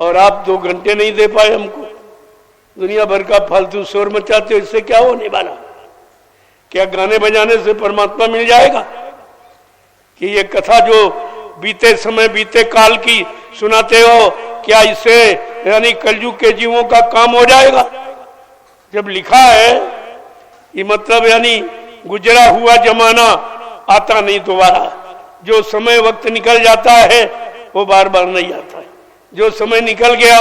और आप 2 घंटे नहीं दे पाए हमको, दुनिया भर का फालतू शोर मचाते हो, इससे क्या होने वाला? क्या गाने बजाने से परमात्मा मिल जाएगा? कि ये कथा जो बीते समय बीते काल की सुनाते हो, क्या इससे यानी कलयुग के जीवों का काम हो जाएगा? जब लिखा है ये मतलब यानी गुजरा हुआ जमाना आता नहीं दोबारा, जो समय वक्त निकल जाता है वो बार बार नहीं आता है। जो समय निकल गया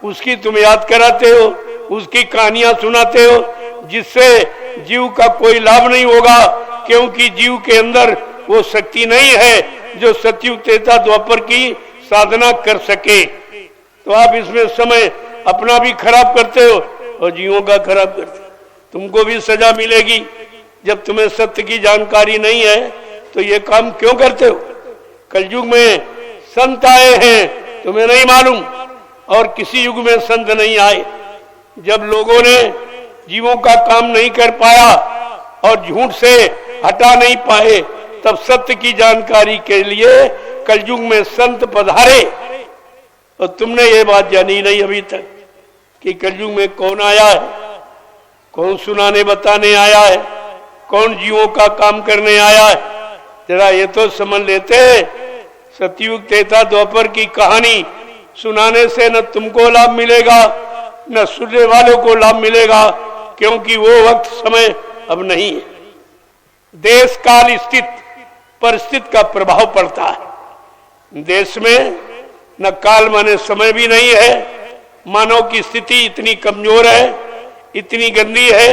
उसकी तुम याद कराते हो, उसकी कहानियां सुनाते हो, जिससे जीव का कोई लाभ नहीं होगा, क्योंकि जीव के अंदर वो शक्ति नहीं है जो सतयुग त्रेता द्वापर की साधना कर सके। तो आप इसमें समय अपना भी खराब करते हो और जीवों का खराब करते हो। तुमको भी सजा मिलेगी। जब तुम्हें सत्य की जानकारी नहीं है तो ये काम क्यों करते हो? कलयुग में संत आए हैं तुम्हें नहीं मालूम, और किसी युग में संत नहीं आए। जब लोगों ने जीवों का काम नहीं कर पाया और झूठ से हटा नहीं पाए, तब सत्य की जानकारी के लिए कलयुग में संत पधारे। और तुमने ये बात जानी नहीं अभी तक कि कलयुग में कौन आया है, कौन सुनाने बताने आया है, कौन जीवों का काम करने आया है। जरा ये तो समझ लेते, सतयुग त्रेता द्वापर की कहानी सुनाने से न तुमको लाभ मिलेगा न सुनने वालों को लाभ मिलेगा, क्योंकि वो वक्त समय अब नहीं है। देश काल स्थित परिस्थिति का प्रभाव पड़ता है। देश में न काल माने समय भी नहीं है। मानव की स्थिति इतनी कमजोर है, इतनी गंदी है,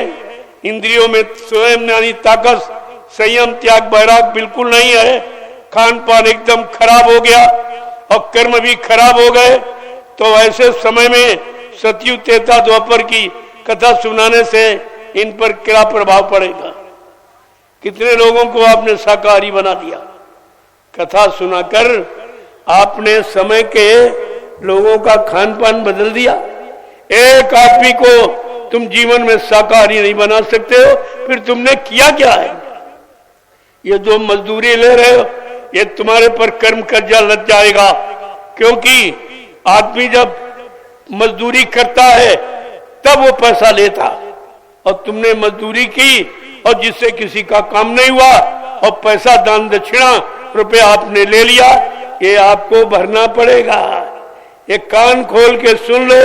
इंद्रियों में स्वयं यानी ताकत, संयम, त्याग, वैराग बिल्कुल नहीं है। खान पान एकदम खराब हो गया और कर्म भी खराब हो गए। तो ऐसे समय में सतयुग त्रेता द्वापर की कथा सुनाने से इन पर क्या प्रभाव पड़ेगा? कितने लोगों को आपने शाकाहारी बना दिया। कथा सुनाकर आपने समय के लोगों का खान पान बदल दिया। एक आदमी को तुम जीवन में शाकाहारी नहीं बना सकते हो, फिर तुमने किया क्या है? ये जो मजदूरी ले रहे हो ये तुम्हारे पर कर्म कर्जा लग जाएगा, क्योंकि आदमी जब मजदूरी करता है तब वो पैसा लेता, और तुमने मजदूरी की और जिससे किसी का काम नहीं हुआ और पैसा दान दक्षिणा रुपया आपने ले लिया, ये आपको भरना पड़ेगा। ये कान खोल के सुन लो,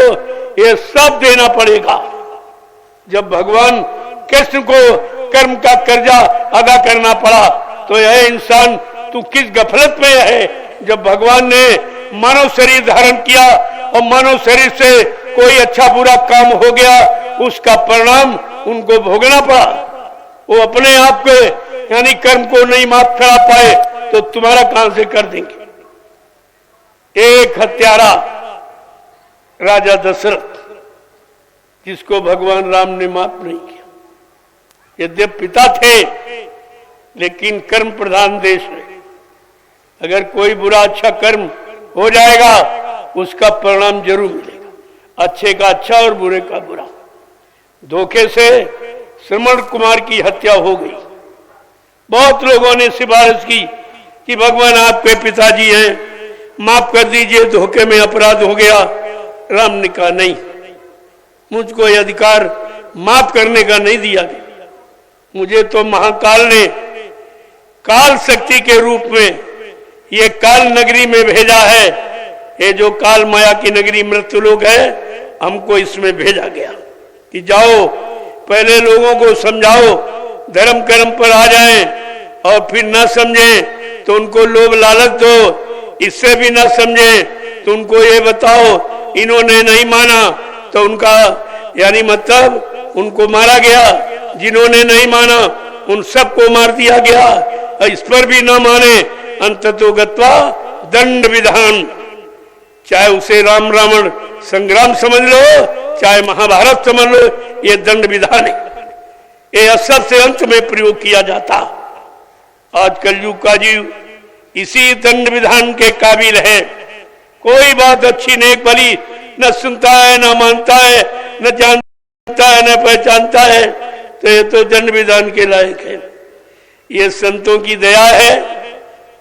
ये सब देना पड़ेगा। जब भगवान कृष्ण को कर्म का कर्जा अदा करना पड़ा तो यह इंसान तू किस गफलत में है? जब भगवान ने मानव शरीर धारण किया और मानव शरीर से कोई अच्छा बुरा काम हो गया, उसका परिणाम उनको भोगना पड़ा। वो अपने आप के यानी कर्म को नहीं माफ करा पाए तो तुम्हारा कहां से कर देंगे? एक हत्यारा राजा दशरथ, जिसको भगवान राम ने माफ नहीं किया। यद्यपि पिता थे लेकिन कर्म प्रधान देश है। अगर कोई बुरा अच्छा कर्म हो जाएगा उसका परिणाम जरूर मिलेगा, अच्छे का अच्छा और बुरे का बुरा। धोखे से श्रवण कुमार की हत्या हो गई। बहुत लोगों ने सिफारिश की कि भगवान आपके पिताजी हैं, माफ कर दीजिए, धोखे में अपराध हो गया। राम ने कहा नहीं, मुझको यह अधिकार माफ करने का नहीं दिया गया। मुझे तो महाकाल ने काल शक्ति के रूप में ये काल नगरी में भेजा है। ये जो काल माया की नगरी मृत्युलोक है, हमको इसमें भेजा गया कि जाओ पहले लोगों को समझाओ, धर्म कर्म पर आ जाएं, और फिर न समझे तो उनको लोभ लालच दो, इससे भी न समझे तो उनको ये बताओ इन्होंने नहीं माना तो उनका यानी मतलब उनको मारा गया। जिन्होंने नहीं माना उन सबको मार दिया गया, और इस पर भी न माने अंततो गत्वा दंड विधान। चाहे उसे राम रावण संग्राम समझ लो, चाहे महाभारत समझ लो, ये दंड विधान है। ये असर से अंत में प्रयोग किया जाता। आज कलयुग का जीव इसी दंड विधान के काबिल है। कोई बात अच्छी नेक भली न सुनता है, न मानता है, न जानता है, न पहचानता है, तो ये तो दंड विधान के लायक है। ये संतों की दया है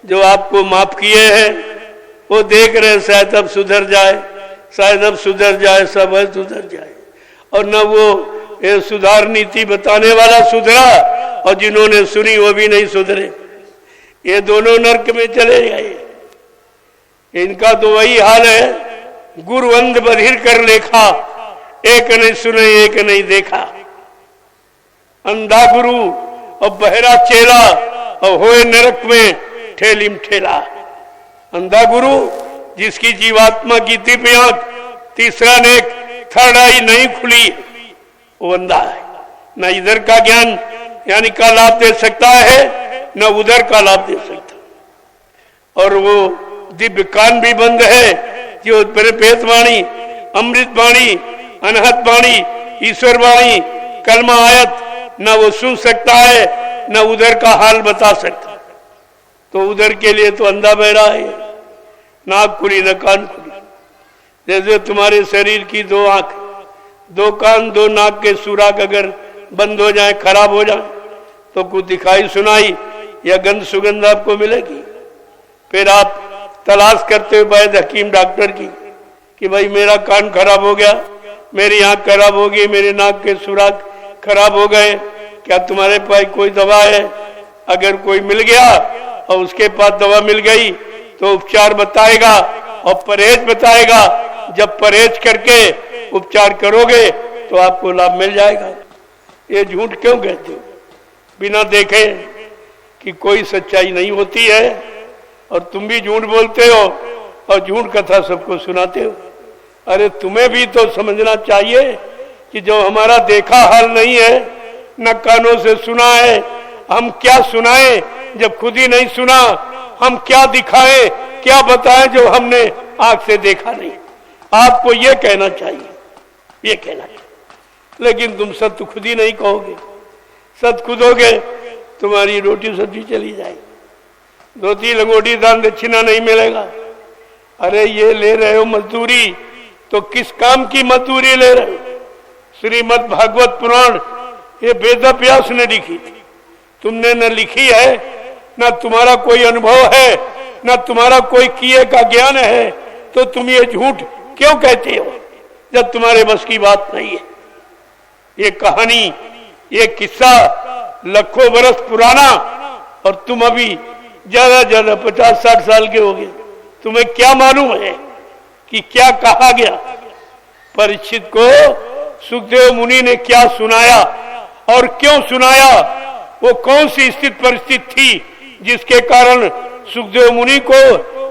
जो आपको माफ किए हैं। वो देख रहे शायद अब सुधर जाए, शायद अब सुधर जाए, सब है सुधर जाए। और न वो ये सुधार नीति बताने वाला सुधरा और जिन्होंने सुनी वो भी नहीं सुधरे, ये दोनों नरक में चले गए। इनका तो वही हाल है, गुरु अंध बधिर कर लेखा, एक नहीं सुने एक नहीं देखा। अंधा गुरु और बहरा चेला और होए नरक में ठेलिम ठेला। अंधा गुरु जिसकी जीवात्मा की दिव्य आंख, तीसरा नेक, थर्ड आई नहीं खुली, वो अंधा है। न इधर का ज्ञान यानी का लाभ दे सकता है, न उधर का लाभ दे सकता। और वो दिव्य कान भी बंद है, जो वेद वाणी, अमृत वाणी, अनहत वाणी, ईश्वर वाणी, कलमा आयत न वो सुन सकता है, न उधर का हाल बता सकता। तो उधर के लिए तो अंधा बहरा है, नाक खुली न कान खुली। जैसे तुम्हारे शरीर की दो आंख, दो कान, दो नाक के सुराख अगर बंद हो जाए, खराब हो जाए, तो कुछ दिखाई सुनाई या गंध सुगंध आपको मिलेगी। फिर आप तलाश करते हो वैद्य हकीम डॉक्टर की कि भाई मेरा कान खराब हो गया, मेरी आंख खराब हो गई, मेरे नाक के सुराख खराब हो गए, क्या तुम्हारे पास कोई दवा है? अगर कोई मिल गया और उसके पास दवा मिल गई तो उपचार बताएगा और परहेज बताएगा। जब परहेज करके उपचार करोगे तो आपको लाभ मिल जाएगा। ये झूठ क्यों कहते हो? बिना देखे कि कोई सच्चाई नहीं होती है, और तुम भी झूठ बोलते हो और झूठ कथा सबको सुनाते हो। अरे तुम्हें भी तो समझना चाहिए कि जो हमारा देखा हाल नहीं है, न कानों से सुना है, हम क्या सुनाएं जब खुद ही नहीं सुना? हम क्या दिखाएं, क्या बताएं जो हमने आंख से देखा नहीं? आपको ये कहना चाहिए, ये कहना चाहिए। लेकिन तुम सत्य खुद ही नहीं कहोगे। सत्य खुदोगे तुम्हारी रोटी सब्जी चली जाएगी, धोती लंगोटी दान दक्षिणा नहीं मिलेगा। अरे ये ले रहे हो मजदूरी, तो किस काम की मजदूरी ले रहे हो? श्रीमद् भागवत पुराण ये वेद व्यास ने लिखी थी, तुमने न लिखी है, न तुम्हारा कोई अनुभव है, न तुम्हारा कोई किए का ज्ञान है, तो तुम ये झूठ क्यों कहते हो जब तुम्हारे बस की बात नहीं है? ये कहानी, ये किस्सा लाखों बरस पुराना, और तुम अभी ज्यादा ज्यादा 50-60 साल के हो गए। तुम्हें क्या मालूम है कि क्या कहा गया? परीक्षित को सुखदेव मुनि ने क्या सुनाया और क्यों सुनाया? वो कौन सी स्थिति परिस्थिति थी जिसके कारण सुखदेव मुनि को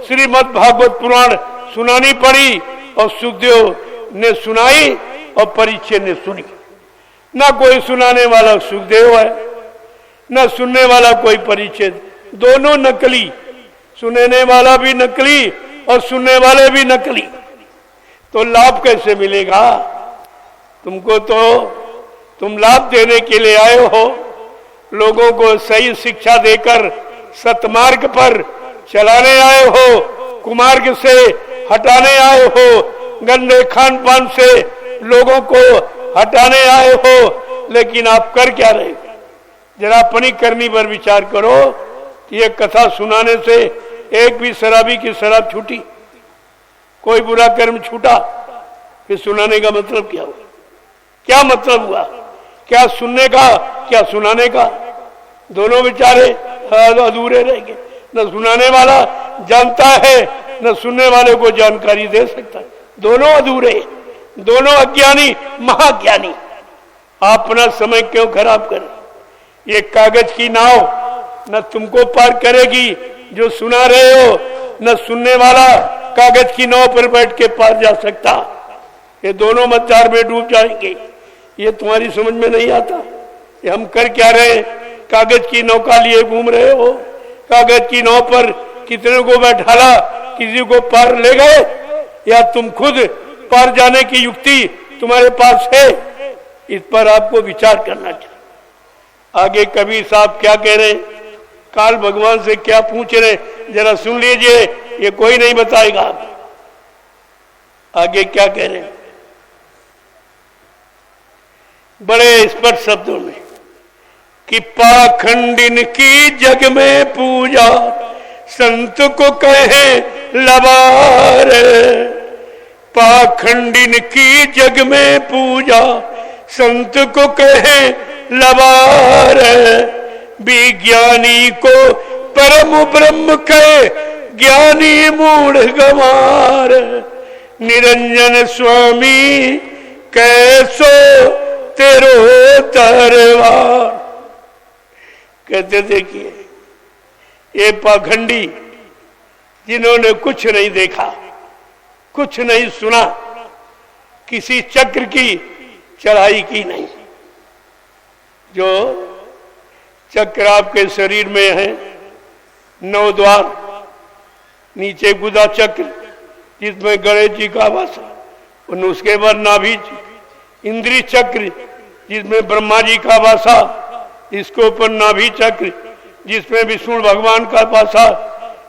श्रीमद् भागवत पुराण सुनानी पड़ी? और सुखदेव ने सुनाई और परीक्षित ने सुनी। ना कोई सुनाने वाला सुखदेव है, न सुनने वाला कोई परीक्षित, दोनों नकली। सुनने वाला भी नकली और सुनने वाले भी नकली। तो लाभ कैसे मिलेगा तुमको? तो तुम लाभ देने के लिए आए हो, लोगों को सही शिक्षा देकर सतमार्ग पर चलाने आए हो, कुमार्ग से हटाने आए हो, गंदे खान पान से लोगों को हटाने आए हो। लेकिन आप कर क्या रहे? जरा अपनी करनी पर विचार करो कि ये कथा सुनाने से एक भी शराबी की शराब छूटी, कोई बुरा कर्म छूटा? फिर सुनाने का मतलब क्या हुआ? क्या मतलब हुआ? क्या सुनने का, क्या सुनाने का? दोनों बेचारे अधूरे रहेंगे। न सुनाने वाला जानता है, न सुनने वाले को जानकारी दे सकता है। दोनों अधूरे, दोनों अज्ञानी, महाज्ञानी। अपना समय क्यों खराब करें? ये कागज की नाव न तुमको पार करेगी जो सुना रहे हो, न सुनने वाला कागज की नाव पर बैठ के पार जा सकता। ये दोनों मझधार में डूब जाएंगे। ये तुम्हारी समझ में नहीं आता। ये हम कर क्या रहे? कागज की नौका लिए घूम रहे हो। कागज की नाव पर कितने को बैठाला, किसी को पार ले गए? या तुम खुद पार जाने की युक्ति तुम्हारे पास है? इस पर आपको विचार करना चाहिए। आगे कबीर साहब क्या कह रहे, काल भगवान से क्या पूछ रहे, जरा सुन लीजिए, ये कोई नहीं बताएगा। आगे क्या कह रहे हैं बड़े स्पष्ट शब्दों में कि पाखंडिन की जग में पूजा, संत को कहे लबार। पाखंडिन की जग में पूजा, संत को कहे लबार, विज्ञानी को परम ब्रह्म कहे, ज्ञानी मूढ़ गंवार। निरंजन स्वामी कैसो तेरो दरबार। कहते देखिए ये पाखंडी जिन्होंने कुछ नहीं देखा, कुछ नहीं सुना, किसी चक्र की चढ़ाई की नहीं, जो चक्र आपके शरीर में है, 9 द्वार, नीचे गुदा चक्र जिसमें गणेश जी का वास, और उसके बाद नाभि इंद्री चक्र जिसमें ब्रह्मा जी का वासा, इसके ऊपर नाभि चक्र जिसमें विष्णु भगवान का वासा,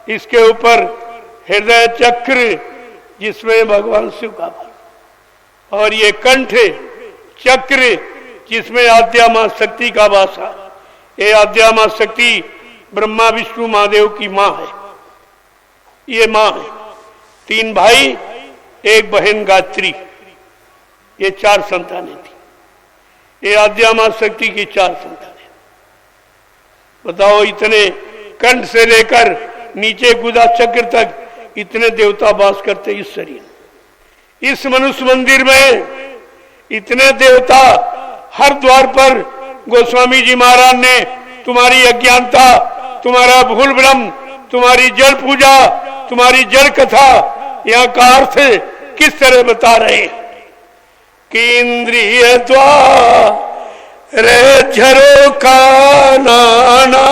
इसके ऊपर हृदय चक्र जिसमें भगवान शिव का वासा, और ये कंठ चक्र जिसमें आद्या मां शक्ति का वासा। ये आद्या मां शक्ति ब्रह्मा विष्णु महादेव की मां है, ये मां है। 3 भाई 1 बहन गायत्री, ये 4 संतानें थी। ये आद्या मां शक्ति की 4 संतानें। बताओ इतने कंठ से लेकर नीचे गुदा चक्र तक इतने देवता वास करते इस शरीर। इस मनुष्य मंदिर में इतने देवता, हर द्वार पर गोस्वामी जी महाराज ने तुम्हारी अज्ञानता, तुम्हारा भूल भ्रम, तुम्हारी जड़ पूजा, तुम्हारी जड़ कथा, यहाँ का अर्थ किस तरह बता रहे हैं कि इंद्रिय द्वार झरोखा नाना,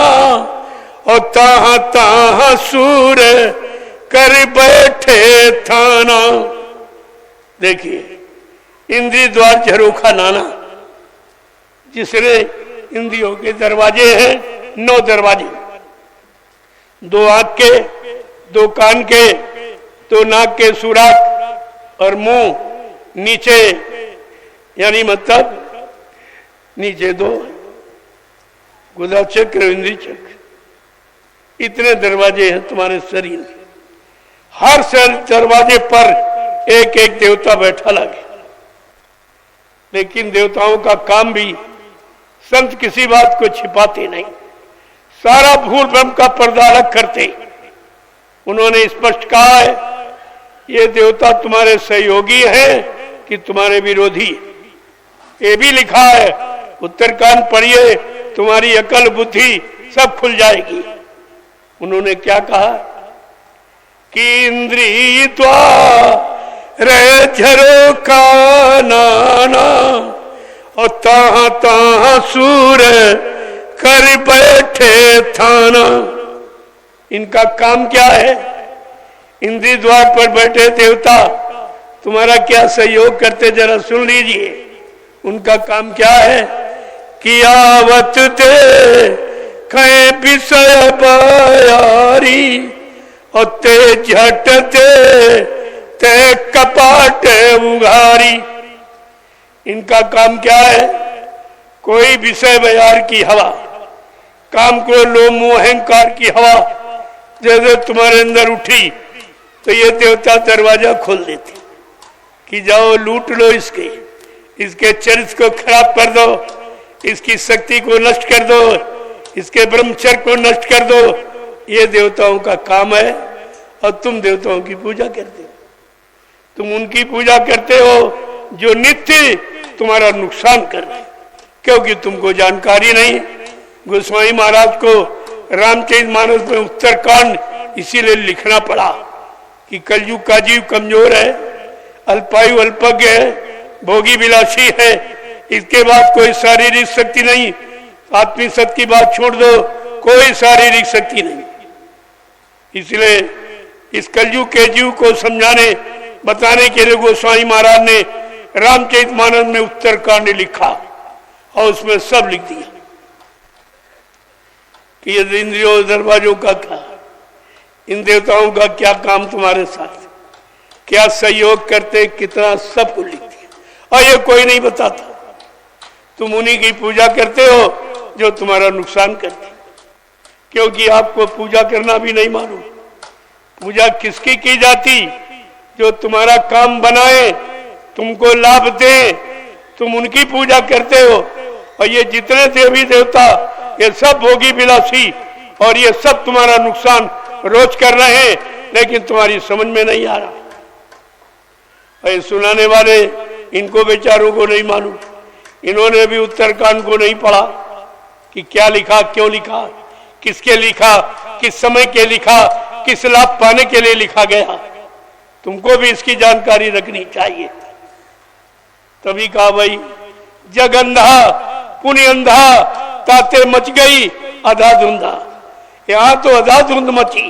और ताहा ताहा सूर कर बैठे थाना। देखिए इंद्रिय द्वार झरोखा नाना, जिसने इंद्रियों के दरवाजे हैं 9 दरवाजे, 2 आंख के, 2 कान के, 2 नाक के सुराख और मुंह नीचे, यानी मतलब नीचे 2 गुदा चक्र, इंद्रिय चक्र, इतने दरवाजे हैं तुम्हारे शरीर में। हर दरवाजे पर एक एक देवता बैठा लगे। लेकिन देवताओं का काम भी, संत किसी बात को छिपाते नहीं, सारा भूल भ्रम का पर्दा अलग करते। उन्होंने स्पष्ट कहा है ये देवता तुम्हारे सहयोगी हैं कि तुम्हारे विरोधी। ये भी लिखा है, उत्तरकांड पढ़िए, तुम्हारी अकल बुद्धि सब खुल जाएगी। उन्होंने क्या कहा कि इंद्रिय द्वार झरोखा नाना, और ताहा ताहा सूर कर बैठे थाना। इनका काम क्या है? इंद्रिय द्वार पर बैठे देवता तुम्हारा क्या सहयोग करते, जरा सुन लीजिए। उनका काम क्या है कि आवत दे कहे विषय बयारी, और ते झट दे ते कपाट उघारी। इनका काम क्या है? कोई विषय बयार की हवा, काम को लोभ मोह अहंकार की हवा जैसे तुम्हारे अंदर उठी, तो ये देवता दरवाजा खोल देते कि जाओ लूट लो इसके चरित्र को खराब कर दो, इसकी शक्ति को नष्ट कर दो, इसके ब्रह्मचर्य को नष्ट कर दो। ये देवताओं का काम है, और तुम देवताओं की पूजा करते हो। तुम उनकी पूजा करते हो जो नित्य तुम्हारा नुकसान कर रहे, क्योंकि तुमको जानकारी नहीं। गोस्वामी महाराज को रामचरितमानस में उत्तरकांड इसीलिए लिखना पड़ा कि कलयुग का जीव कमजोर है, अल्पायु अल्पज्ञ है, भोगी विलासी है, इसके बाद कोई शारीरिक शक्ति नहीं। आत्मिक सत्य की बात छोड़ दो, कोई शारीरिक शक्ति नहीं। इसलिए इस कलयुग के जीव को समझाने बताने के लिए गोस्वामी महाराज ने रामचरितमानस में उत्तरकांड लिखा, और उसमें सब लिख दिया कि ये इंद्रियों दरवाजों का क्या, इन देवताओं का क्या काम तुम्हारे साथ, क्या सहयोग करते, कितना, सब कुछ लिख दिया। और ये कोई नहीं बताता। तुम उन्हीं की पूजा करते हो जो तुम्हारा नुकसान करते, क्योंकि आपको पूजा करना भी नहीं मालूम। पूजा किसकी की जाती? जो तुम्हारा काम बनाए, तुमको लाभ दे, तुम उनकी पूजा करते हो। और ये जितने देवी देवता ये सब भोगी विलासी और ये सब तुम्हारा नुकसान रोज कर रहे हैं, लेकिन तुम्हारी समझ में नहीं आ रहा। और ये सुनाने वाले इनको बेचारों को नहीं मालूम, इन्होंने भी उत्तरकांड को नहीं पढ़ा कि क्या लिखा, क्यों लिखा, किसके लिखा, किस समय के लिखा, किस लाभ पाने के लिए लिखा गया। तुमको भी इसकी जानकारी रखनी चाहिए। तभी कहा भाई जग अंधा पुण्य अंधा ताते मच गई अधाधुंधा। यहाँ तो अधाधुंध मची,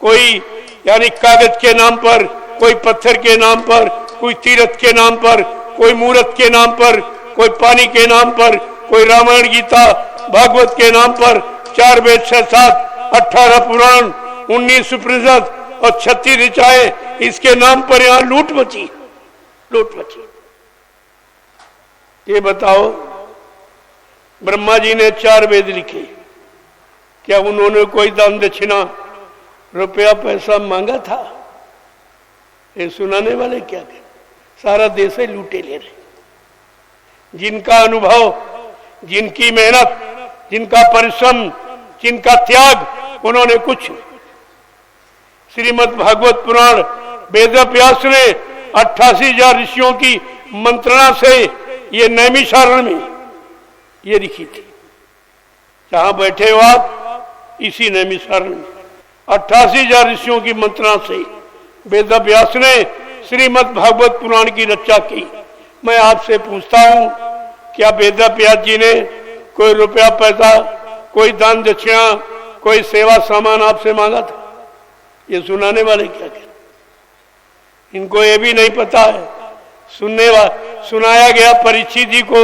कोई यानी कागज के नाम पर, कोई पत्थर के नाम पर, कोई तीर्थ के नाम पर, कोई मूर्त के नाम पर, कोई पानी के नाम पर, कोई रामायण गीता भागवत के नाम पर 4 वेद 6 7 18 पुराण 19 उपनिषद और 36 ऋचाएं, इसके नाम पर यहाँ लूट मची, लूट मची। ये बताओ ब्रह्मा जी ने 4 वेद लिखे, क्या उन्होंने कोई दान दक्षिणा रुपया पैसा मांगा था? ये सुनाने वाले क्या करें, सारा देश ही लूटे ले रहे। जिनका अनुभव, जिनकी मेहनत, जिनका परिश्रम, जिनका त्याग, उन्होंने कुछ। श्रीमद् भागवत पुराण वेद व्यास ने 88,000 ऋषियों की मंत्रणा से ये नैमिषारण्य में ये लिखी थी। जहां बैठे हो आप, इसी नैमिषारण्य में 88,000 ऋषियों की मंत्रणा से वेद व्यास ने श्रीमद् भागवत पुराण की रचना की। मैं आपसे पूछता हूं, क्या वेद व्यास जी ने कोई रुपया पैसा, कोई दान दक्षिणा, कोई सेवा सामान आपसे मांगा था? ये सुनाने वाले क्या कहते, इनको ये भी नहीं पता है। सुनाया गया परीक्षित जी को,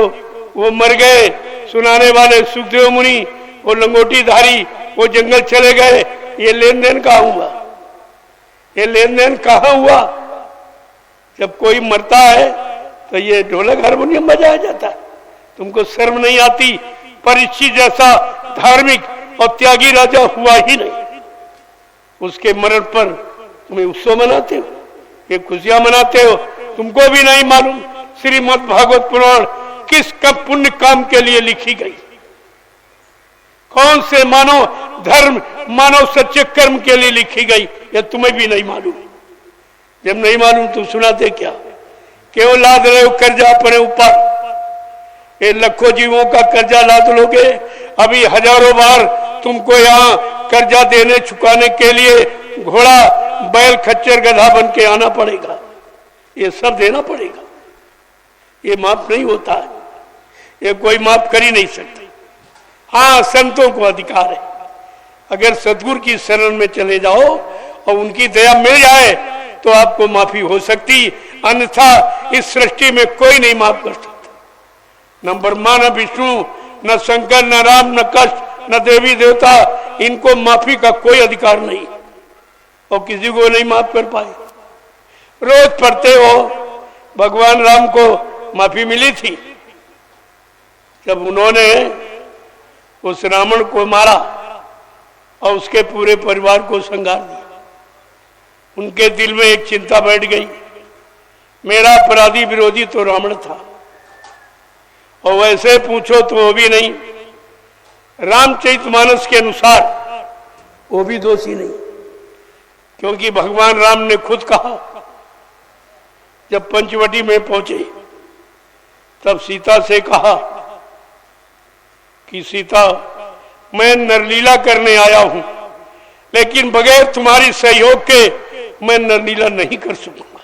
वो मर गए। सुनाने वाले सुखदेव मुनि, वो लंगोटीधारी, वो जंगल चले गए। ये लेन देन कहाँ हुआ? ये लेन देन कहाँ हुआ? जब कोई मरता है तो ये ढोलक हारमोनियम बजाया जाता है। तुमको शर्म नहीं आती? परीक्षित जैसा धार्मिक और त्यागी राजा हुआ ही नहीं, उसके मरण पर तुम्हें उत्सव मनाते हो, ये खुशियां मनाते हो। तुमको भी नहीं मालूम श्रीमद् भागवत पुराण किस कब पुण्य काम के लिए लिखी गई, कौन से मानव धर्म, मानव सच्चे कर्म के लिए लिखी गई, यह तुम्हें भी नहीं मालूम। जब नहीं मालूम तो सुनाते क्या? केवल लाद रहे हो कर्जा अपने ऊपर। ये लाखों जीवों का कर्जा लाद लोगे, अभी हजारों बार तुमको यहाँ कर्जा देने चुकाने के लिए घोड़ा, बैल, खच्चर, गधा बन के आना पड़ेगा। ये सब देना पड़ेगा, ये माफ नहीं होता है, ये कोई माफ कर ही नहीं सकते। हाँ, संतों को अधिकार है, अगर सतगुरु की शरण में चले जाओ और उनकी दया मिल जाए तो आपको माफी हो सकती, अन्यथा इस सृष्टि में कोई नहीं माफ कर सकता। न ब्रह्मा, न विष्णु, न शंकर, न राम, न कष्ट, न देवी देवता, इनको माफी का कोई अधिकार नहीं, और किसी को नहीं माफ कर पाए। रोज पढ़ते हो, भगवान राम को माफी मिली थी जब उन्होंने उस रावण को मारा और उसके पूरे परिवार को संहार दिया। उनके दिल में एक चिंता बैठ गई, मेरा अपराधी विरोधी तो रावण था, और वैसे पूछो तो वो भी नहीं, रामचरितमानस के अनुसार वो भी दोषी नहीं, क्योंकि भगवान राम ने खुद कहा, जब पंचवटी में पहुंचे तब सीता से कहा कि सीता, मैं नरलीला करने आया हूं, लेकिन बगैर तुम्हारी सहयोग के मैं नरलीला नहीं कर सकूंगा,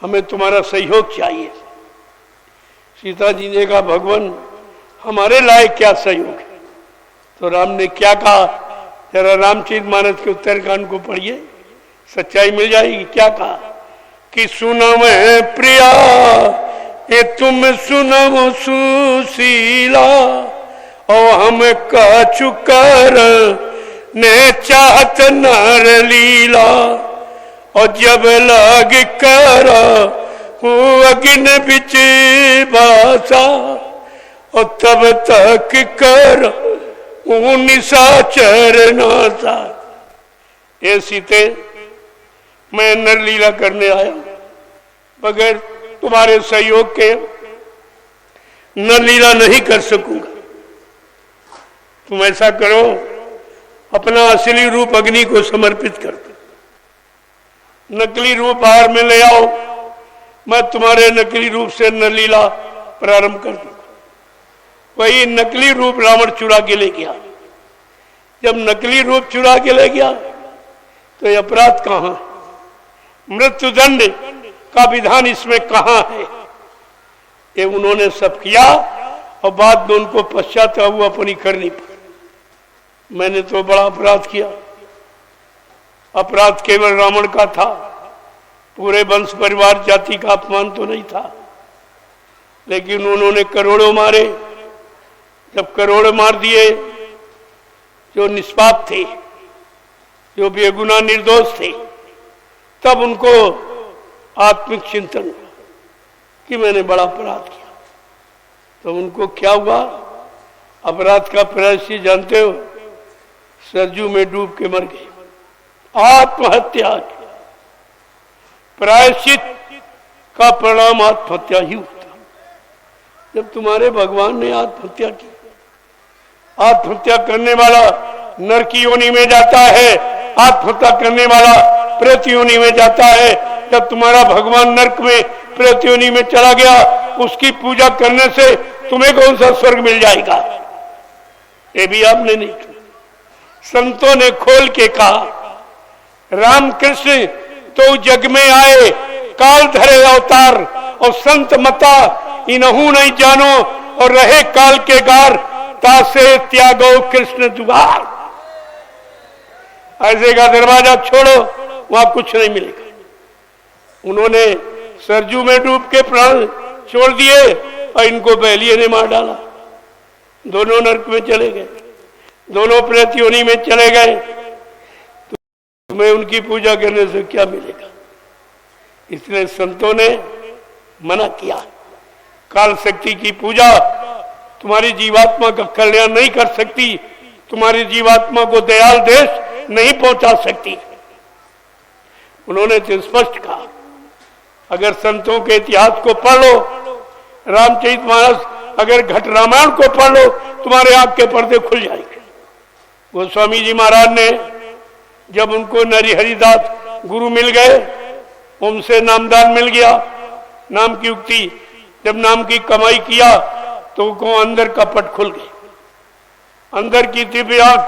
हमें तुम्हारा सहयोग चाहिए। सीता जी ने कहा, भगवान हमारे लायक क्या सहयोग है? तो राम ने क्या कहा, जरा रामचरितमानस के उत्तरकांड को पढ़िए, सच्चाई मिल जाएगी। क्या कहा कि सुनम है प्रिया ये तुम सुनम सुशीला, और हम कह चुकर ने चाहत नर लीला, और जब लग कर अग्नि बिच बासा, और तब तक कर निशाचर नासा। ये सीते, मैं नरलीला करने आया, बगैर तुम्हारे सहयोग के नरलीला नहीं कर सकूंगा। तुम ऐसा करो, अपना असली रूप अग्नि को समर्पित कर दो, नकली रूप बाहर में ले आओ, मैं तुम्हारे नकली रूप से नरलीला प्रारंभ कर दूंगा। वही नकली रूप रावण चुरा के ले गया। जब नकली रूप चुरा के ले गया तो ये अपराध कहां? मृत्युदंड का विधान इसमें कहां है? ये उन्होंने सब किया और बाद में उनको पश्चाताप हुआ अपनी करनी पर। मैंने तो बड़ा अपराध किया। अपराध केवल रावण का था, पूरे वंश परिवार जाति का अपमान तो नहीं था। लेकिन उन्होंने करोड़ों मारे। जब करोड़ों मार दिए जो निष्पाप थे, जो बेगुनाह निर्दोष थे, तब उनको आत्मिक चिंतन हुआ कि मैंने बड़ा अपराध किया। तो उनको क्या हुआ? अपराध का प्रायश्चित जानते हो? सरजू में डूब के मर गए, आत्महत्या की। प्रायश्चित का परिणाम आत्महत्या ही होता। जब तुम्हारे भगवान ने आत्महत्या की, आत्महत्या करने वाला नर की योनि में जाता है, आत्महत्या करने वाला प्रेत योनि में जाता है। जब तुम्हारा भगवान नरक में प्रेत योनि में चला गया, उसकी पूजा करने से तुम्हें कौन सा स्वर्ग मिल जाएगा? ये भी आपने नहीं किया। संतों ने खोल के कहा, रामकृष्ण तो जग में आए, काल धरे अवतार, और संत मता इनहू नहीं जानो, और रहे काल के गार, तासे त्यागो कृष्ण द्वार। ऐसे का दरवाजा छोड़ो, वहां कुछ नहीं मिलेगा। उन्होंने सरजू में डूब के प्राण छोड़ दिए और इनको बहलिये ने मार डाला। दोनों नरक में चले गए, दोनों प्रेत योनि में चले गए। तुम्हें उनकी पूजा करने से क्या मिलेगा? इसलिए संतों ने मना किया। काल शक्ति की पूजा तुम्हारी जीवात्मा का कल्याण नहीं कर सकती, तुम्हारी जीवात्मा को दयाल देश नहीं पहुंचा सकती। उन्होंने तो स्पष्ट कहा। अगर संतों के इतिहास को पढ़ लो, रामचरितमानस, अगर घट रामायण को पढ़ लो, तुम्हारे आंख के पर्दे खुल जाएंगे। गोस्वामी जी महाराज ने जब उनको नरिहरिदास गुरु मिल गए, उनसे नामदान मिल गया, नाम की युक्ति, जब नाम की कमाई किया तो उनको अंदर का पट खुल गए, अंदर की दिव्य आंख,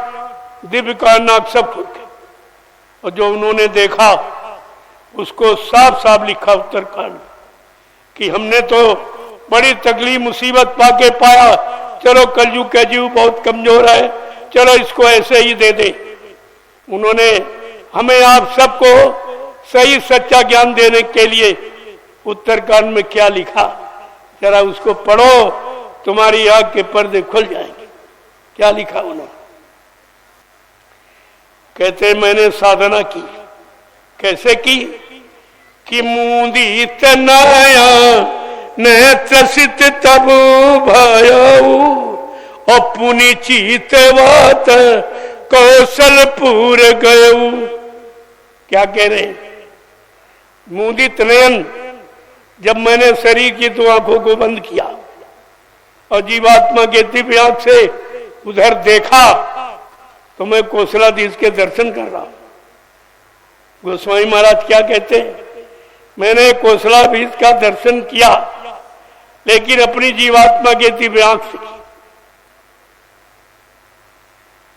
दिव्य का नाक सब खुल गए। और जो उन्होंने देखा उसको साफ साफ लिखा उत्तरकांड कि हमने तो बड़ी तकलीफ मुसीबत पाके पाया, चलो कलयुग का जीव बहुत कमजोर है, चलो इसको ऐसे ही दे दे। उन्होंने हमें आप सबको सही सच्चा ज्ञान देने के लिए उत्तरकांड में क्या लिखा, जरा उसको पढ़ो, तुम्हारी आंख के पर्दे खुल जाएंगे। क्या लिखा उन्होंने? कहते मैंने साधना की। कैसे की? कि मुंदी तनाया न त्रसित तब भयऊ, और पुनि चीतवात कौशलपुर गयऊ। क्या कह रहे? मुदित नयन, जब मैंने शरीर की दो आंखों को बंद किया और जीवात्मा के दिव्य आंख से उधर देखा, तो मैं कौशलाधीश के दर्शन कर रहा हूं। गोस्वामी महाराज क्या कहते हैं? मैंने कौशलाधीश का दर्शन किया, लेकिन अपनी जीवात्मा के दिव्य आंख से।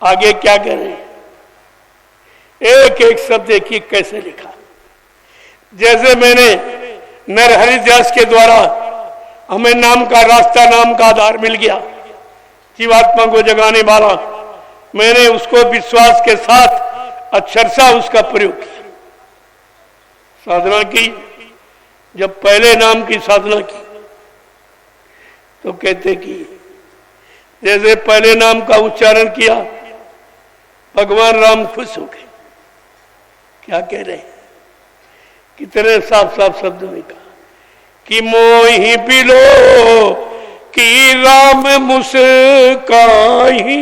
आगे क्या कह रहे हैं? एक एक शब्द देखिए कैसे लिखा। जैसे मैंने नरहरिदास के द्वारा हमें नाम का रास्ता, नाम का आधार मिल गया, जीवात्मा को जगाने वाला, मैंने उसको विश्वास के साथ अक्षरशः उसका प्रयोग किया। साधना की, जब पहले नाम की साधना की तो कहते कि जैसे पहले नाम का उच्चारण किया, भगवान राम खुश हो गए। क्या कह रहे हैं? कितने साफ साफ शब्द में कहा कि मोहि बिलो कि राम मुस्काई,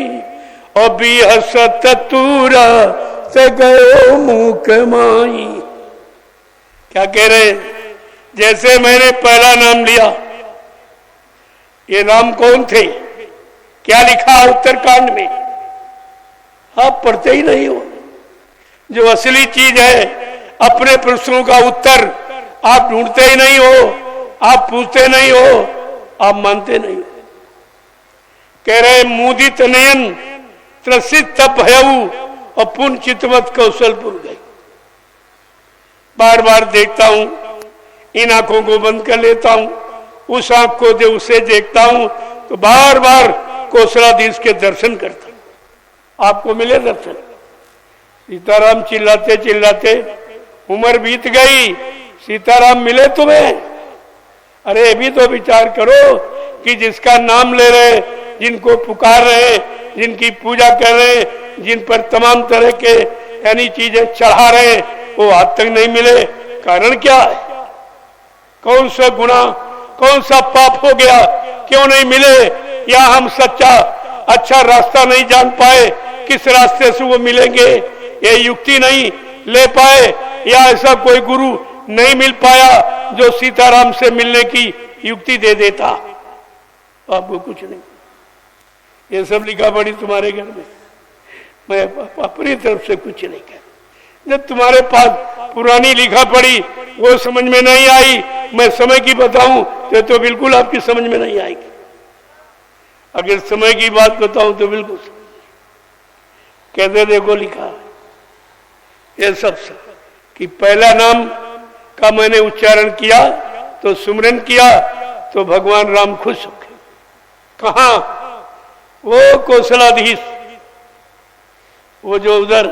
और बिहसत तूरा से गयो मुख माई। क्या कह रहे हैं? जैसे मैंने पहला नाम लिया, ये नाम कौन थे, क्या लिखा उत्तरकांड में? आप पढ़ते ही नहीं हो। जो असली चीज है, अपने प्रश्नों का उत्तर आप ढूंढते ही नहीं हो, आप पूछते नहीं हो, आप मानते नहीं हो। कह रहे मुदित नयन त्रसित भयऊ और पुन चितवत कौशलपुर गई। बार बार देखता हूं, इन आंखों को बंद कर लेता हूं, उस आंख को जो उसे देखता हूं, तो बार बार कौशलाधीश के दर्शन करता हूं। आपको मिले दर्शन? सीताराम चिल्लाते चिल्लाते उम्र बीत गई, सीताराम मिले तुम्हें? अरे अभी तो विचार करो कि जिसका नाम ले रहे, जिनको पुकार रहे, जिनकी पूजा कर रहे, जिन पर तमाम तरह के यानी चीजें चढ़ा रहे, वो आज तक नहीं मिले। कारण क्या है? कौन सा गुनाह, कौन सा पाप हो गया, क्यों नहीं मिले? या हम सच्चा अच्छा रास्ता नहीं जान पाए, किस रास्ते से वो मिलेंगे ये युक्ति नहीं ले पाए, या ऐसा कोई गुरु नहीं मिल पाया जो सीताराम से मिलने की युक्ति दे देता? आपको कुछ नहीं, ये सब लिखा पड़ी तुम्हारे घर में। मैं अपनी तरफ से कुछ नहीं कह। जब तुम्हारे पास पुरानी लिखा पड़ी वो समझ में नहीं आई, मैं समय की बताऊं तो बिल्कुल आपकी समझ में नहीं आएगी। अगर समय की बात बताऊं तो बिल्कुल कहते देखो लिखा ये सब कि पहला नाम का मैंने उच्चारण किया तो सुमरन किया तो भगवान राम खुश हो गए। कहा? वो कौशलाधीश, वो जो उधर,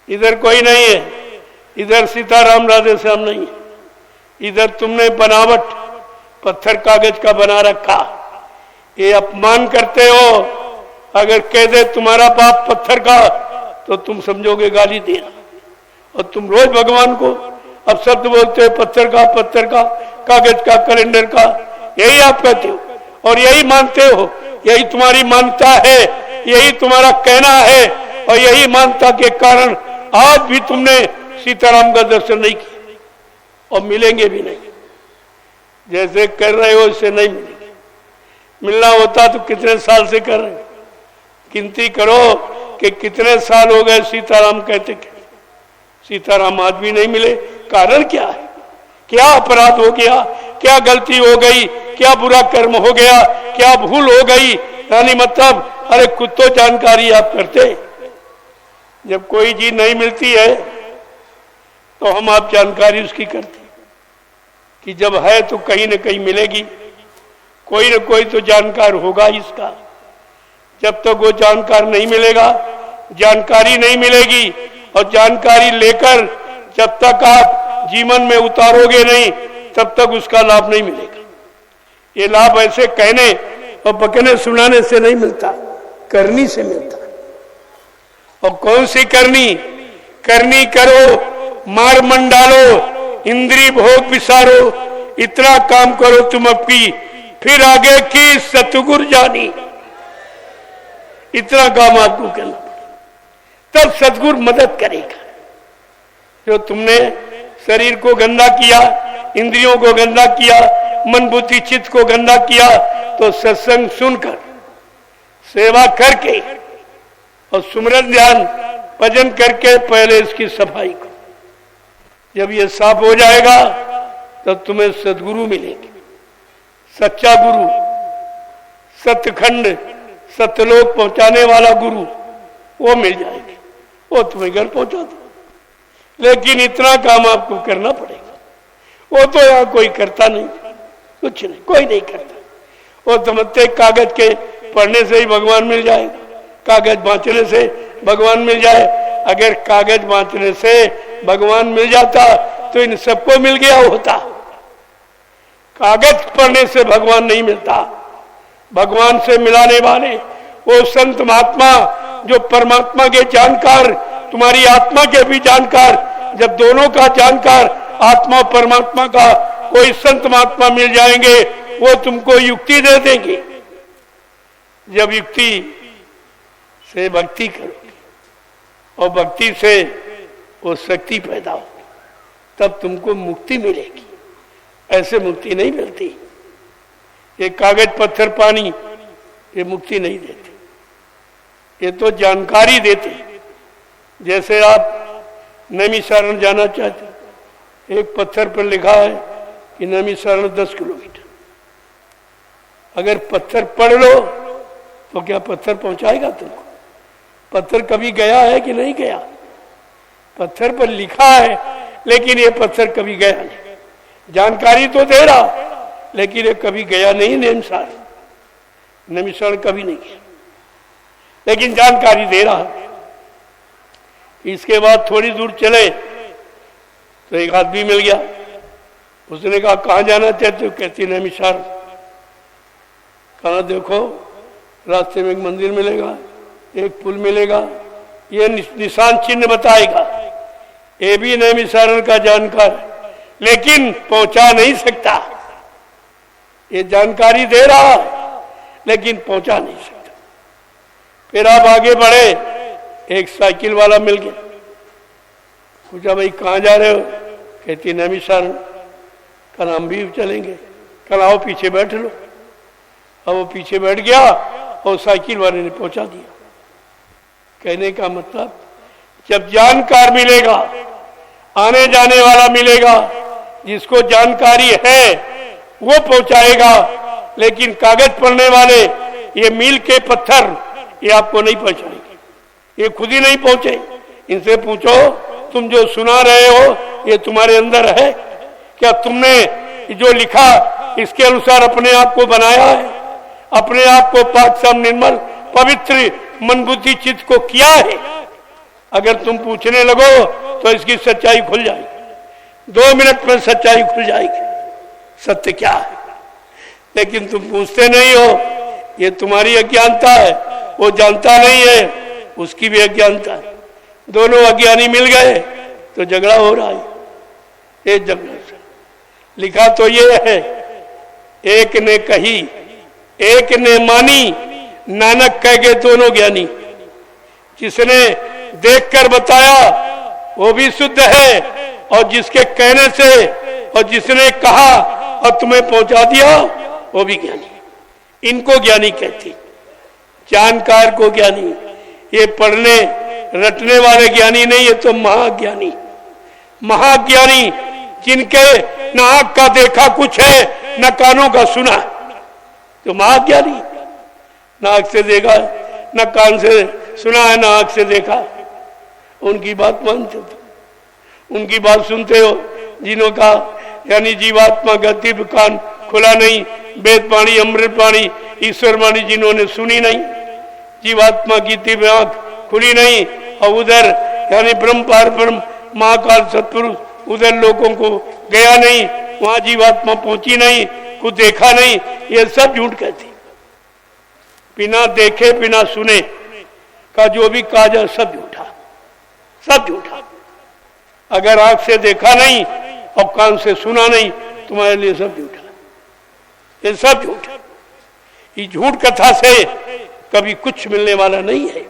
इधर कोई नहीं है, इधर सीताराम राधे श्याम नहीं है, इधर तुमने बनावट पत्थर कागज का बना रखा। ये अपमान करते हो। अगर कह दे तुम्हारा बाप पत्थर का तो तुम समझोगे गाली देना, और तुम रोज भगवान को अब शब्द बोलते हो पत्थर का, कागज का, कैलेंडर का, यही आप कहते हो और यही मानते हो। यही तुम्हारी मान्यता है, यही तुम्हारा कहना है, और यही मान्यता के कारण आज भी तुमने सीताराम का दर्शन नहीं किया और मिलेंगे भी नहीं। जैसे कर रहे हो इससे नहीं मिलेंगे। मिलना होता तो कितने साल से कर रहे हो? गिनती करो कि कितने साल हो गए सीताराम कहते कहते। सीताराम आज भी नहीं मिले। कारण क्या है? क्या अपराध हो गया, क्या गलती हो गई, क्या बुरा कर्म हो गया, क्या भूल हो गई? यानी मतलब अरे खुद तो जानकारी आप करते। जब कोई चीज नहीं मिलती है तो हम आप जानकारी उसकी करते कि जब है तो कहीं न कहीं मिलेगी, कोई न कोई तो जानकार होगा इसका। जब तक वो जानकार नहीं मिलेगा, जानकारी नहीं मिलेगी, और जानकारी लेकर जब तक आप जीवन में उतारोगे नहीं तब तक उसका लाभ नहीं मिलेगा। ये लाभ ऐसे कहने और बकने सुनाने से नहीं मिलता, करनी से मिलता। और कौन सी करनी? करनी करो, मार मन डालो, इंद्री भोग विसारो, इतना काम करो तुम अपनी, फिर आगे की सतगुर जानी। इतना काम आपको करना पड़ेगा, तब सतगुर मदद करेगा। जो तुमने शरीर को गंदा किया, इंद्रियों को गंदा किया, मन बुद्धि चित्त को गंदा किया, तो सत्संग सुनकर, सेवा करके और सुमरन ध्यान भजन करके पहले इसकी सफाई करो। जब ये साफ हो जाएगा तो तुम्हें सदगुरु मिलेंगे, सच्चा गुरु, सतखंड सत्यलोक पहुंचाने वाला गुरु, वो मिल जाएंगे, वो तुम्हें घर पहुंचा दो। लेकिन इतना काम आपको करना पड़ेगा। वो तो यहाँ कोई करता नहीं, कुछ नहीं, कोई नहीं करता। वो समझते कागज के पढ़ने से ही भगवान मिल जाएगा, कागज बांचने से भगवान मिल जाए। अगर कागज बांचने से भगवान मिल जाता तो इन सबको मिल गया होता। कागज पढ़ने से भगवान नहीं मिलता। भगवान से मिलाने वाले वो संत महात्मा जो परमात्मा के जानकार, तुम्हारी आत्मा के भी जानकार, जब दोनों का जानकार आत्मा परमात्मा का कोई संत महात्मा मिल जाएंगे, वो तुमको युक्ति दे देंगे। जब युक्ति से भक्ति करोगे और भक्ति से वो शक्ति पैदा होगी, तब तुमको मुक्ति मिलेगी। ऐसे मुक्ति नहीं मिलती। ये कागज पत्थर पानी ये मुक्ति नहीं देते, ये तो जानकारी देते। जैसे आप नैमिषारण्य जाना चाहते, एक पत्थर पर लिखा है कि नैमिषारण्य 10 किलोमीटर। अगर पत्थर पढ़ लो तो क्या पत्थर पहुंचाएगा तुमको? पत्थर कभी गया है कि नहीं गया? पत्थर पर लिखा है, लेकिन ये पत्थर कभी गया नहीं। जानकारी तो दे रहा, लेकिन ये कभी गया नहीं। नैमिषारण्य कभी नहीं गया, लेकिन जानकारी दे रहा। इसके बाद थोड़ी दूर चले तो एक आदमी मिल गया। उसने कहा कहाँ जाना चाहते हो? कहती नैमिषारण्य। कहा देखो रास्ते में एक मंदिर मिलेगा, एक पुल मिलेगा, ये निशान चिन्ह बताएगा। ये भी नैमिषारण्य का जानकार है, लेकिन पहुंचा नहीं सकता। ये जानकारी दे रहा, लेकिन पहुंचा नहीं सकता। फिर आप आगे बढ़े, एक साइकिल वाला मिल गया। पूछा भाई कहाँ जा रहे हो? कहती नैमिषारण्य। कल हम भी चलेंगे। कल आओ पीछे बैठ लो। अब वो पीछे बैठ गया और साइकिल वाले ने पहुंचा दिया। कहने का मतलब जब जानकार मिलेगा, आने जाने वाला मिलेगा, जिसको जानकारी है वो पहुंचाएगा। लेकिन कागज पढ़ने वाले ये मील के पत्थर ये आपको नहीं पहुंचाएंगे। ये खुद ही नहीं पहुंचे। इनसे पूछो तुम जो सुना रहे हो ये तुम्हारे अंदर है क्या? तुमने जो लिखा इसके अनुसार अपने आप को बनाया है? अपने आप को पाक साफ निर्मल पवित्र मन बुद्धि चित्त को किया है? अगर तुम पूछने लगो तो इसकी सच्चाई खुल जाएगी। 2 मिनट में सच्चाई खुल जाएगी, सत्य क्या है। लेकिन तुम पूछते नहीं हो, ये तुम्हारी अज्ञानता है। वो जानता नहीं है, उसकी भी अज्ञानता है। दोनों अज्ञानी मिल गए तो झगड़ा हो रहा है। ये झगड़ा लिखा तो ये है, एक ने कही एक ने मानी, नानक कह गए दोनों ज्ञानी। जिसने देखकर बताया वो भी शुद्ध है, और जिसके कहने से और जिसने कहा और तुम्हें पहुंचा दिया वो भी ज्ञानी। इनको ज्ञानी कहती, जानकार को ज्ञानी। ये पढ़ने रटने वाले ज्ञानी नहीं, ये तो महाज्ञानी। महाज्ञानी जिनके न आंख का देखा कुछ है, न कानों का सुना, तो महाज्ञानी। न आंख से देखा, न कान से सुना है, न आंख से देखा, उनकी बात मानते हो, उनकी बात सुनते हो। जिन्हों का यानी जीवात्मा का दिव्य कान खुला नहीं, वेद पाणी अमृत पाणी ईश्वर वाणी जिन्होंने सुनी नहीं, जीवात्मा की दिव्य आंख खुली नहीं, और उधर यानी ब्रह्म पार ब्रह्म महाकाल सत्पुरुष उधर लोगों को गया नहीं, वहां जीवात्मा पहुंची नहीं, कुछ देखा नहीं, ये सब झूठ कहती। बिना देखे बिना सुने का जो भी कहा जाए सब झूठा, सब झूठा। अगर आंख से देखा नहीं और कान से सुना नहीं, तुम्हारे लिए सब झूठा, ये सब झूठ। ये झूठ कथा से कभी कुछ मिलने वाला नहीं है।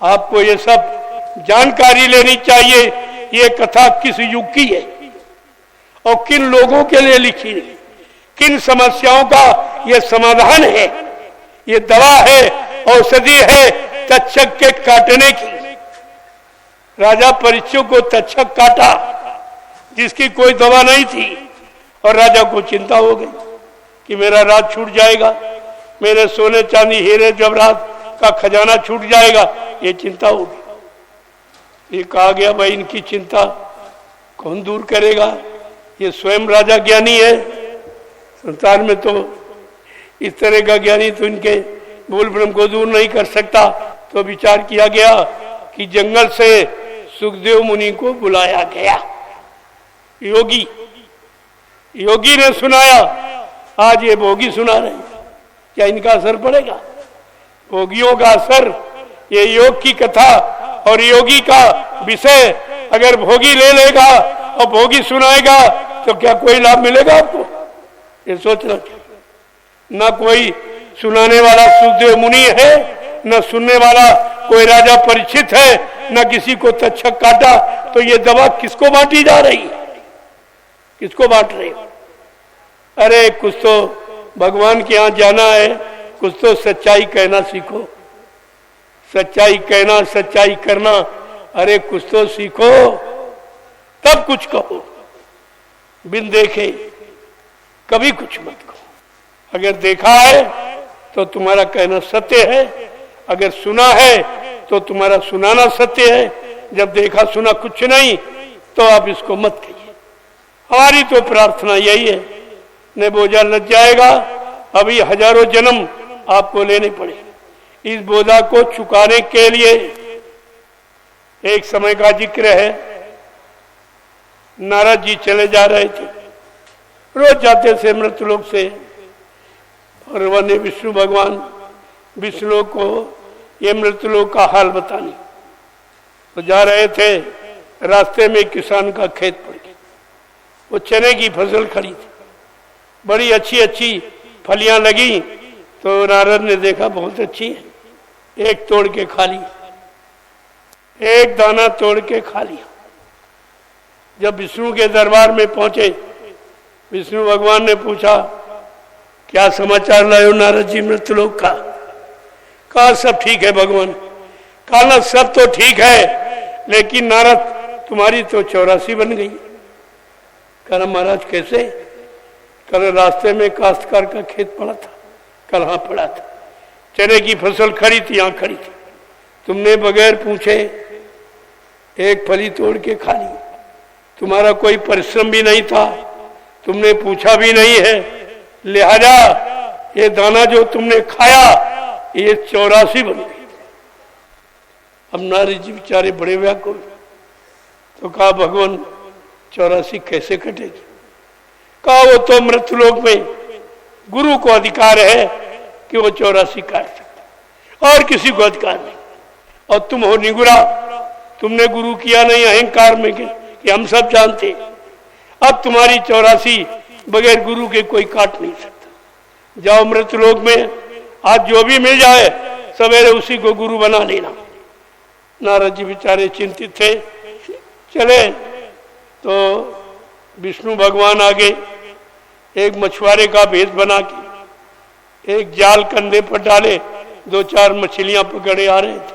आपको ये सब जानकारी लेनी चाहिए, ये कथा किस युग की है और किन लोगों के लिए लिखी है, किन समस्याओं का ये समाधान है, ये दवा है, औषधि है तक्षक के काटने की। राजा परीक्षित को तक्षक काटा जिसकी कोई दवा नहीं थी, और राजा को चिंता हो गई कि मेरा राज छूट जाएगा, मेरे सोने चांदी हीरे जवाहरात का खजाना छूट जाएगा, ये चिंता होगी। ये कहा गया भाई इनकी चिंता कौन दूर करेगा, ये स्वयं राजा ज्ञानी है। संसार में तो इस तरह का ज्ञानी तो इनके मूल ब्रह्म को दूर नहीं कर सकता। तो विचार किया गया कि जंगल से सुखदेव मुनि को बुलाया गया। योगी योगी ने सुनाया, आज ये भोगी सुना रहे हैं, क्या इनका असर पड़ेगा? भोगियों का असर, ये योग की कथा और योगी का विषय अगर भोगी ले लेगा और भोगी सुनाएगा तो क्या कोई लाभ मिलेगा आपको? ये सोचना। ना कोई सुनाने वाला सुखदेव मुनि है, न सुनने वाला कोई राजा परीक्षित है, न किसी को तक्षक काटा, तो ये दवा किसको बांटी जा रही है? किसको बांट रहे हो? अरे कुछ तो भगवान के यहां जाना है, कुछ तो सच्चाई कहना सीखो, सच्चाई कहना, सच्चाई करना। अरे कुछ तो सीखो, तब कुछ कहो। बिन देखे कभी कुछ मत कहो। अगर देखा है तो तुम्हारा कहना सत्य है, अगर सुना है तो तुम्हारा सुनाना सत्य है। जब देखा सुना कुछ नहीं तो आप इसको मत कहिए। हमारी तो प्रार्थना यही है, न बोझा लग जाएगा, अभी हजारों जन्म आपको लेने पड़े। इस बोझा को चुकाने के लिए एक समय का जिक्र है, नारद जी चले जा रहे थे, रोज जाते थे मृतलोक से, और वह विष्णु भगवान विष्णु को ये मृतलोक का हाल बताने तो जा रहे थे। रास्ते में किसान का खेत पड़ गया, वो चने की फसल खड़ी थी, बड़ी अच्छी अच्छी फलियां लगी। तो नारद ने देखा बहुत अच्छी है, एक तोड़ के खा ली, एक दाना तोड़ के खा लिया। जब विष्णु के दरबार में पहुंचे, विष्णु भगवान ने पूछा, क्या समाचार लाए हो नारद जी मृतलोक का? कहा सब ठीक है भगवान। कहा ना सब तो ठीक है, लेकिन नारद तुम्हारी तो 84 बन गई। कहा महाराज कैसे? कल रास्ते में काश्तकार का खेत पड़ा था, कल हाँ पड़ा था, चने की फसल खड़ी थी, यहाँ खड़ी थी, तुमने बगैर पूछे एक फली तोड़ के खा ली। तुम्हारा कोई परिश्रम भी नहीं था, तुमने पूछा भी नहीं है, लिहाजा ये दाना जो तुमने खाया ये 84 बन गई। अब नारद जी बेचारे बड़े व्याकुल, तो कहा भगवान 84 कैसे कटेगी? कहा वो तो मृतलोक में गुरु को अधिकार है कि वो 84 काट सकता, और किसी को अधिकार नहीं। और तुम हो निगुरा, तुमने गुरु किया नहीं अहंकार में कि हम सब जानते। अब तुम्हारी 84 बगैर गुरु के कोई काट नहीं सकता। जाओ मृतलोक में, आज जो भी मिल जाए सवेरे उसी को गुरु बना लेना। नारद जी बेचारे चिंतित थे। चले तो विष्णु भगवान आगे एक मछुआरे का भेष बना के एक जाल कंधे पर डाले, 2-4 मछलियां पकड़े आ रहे थे।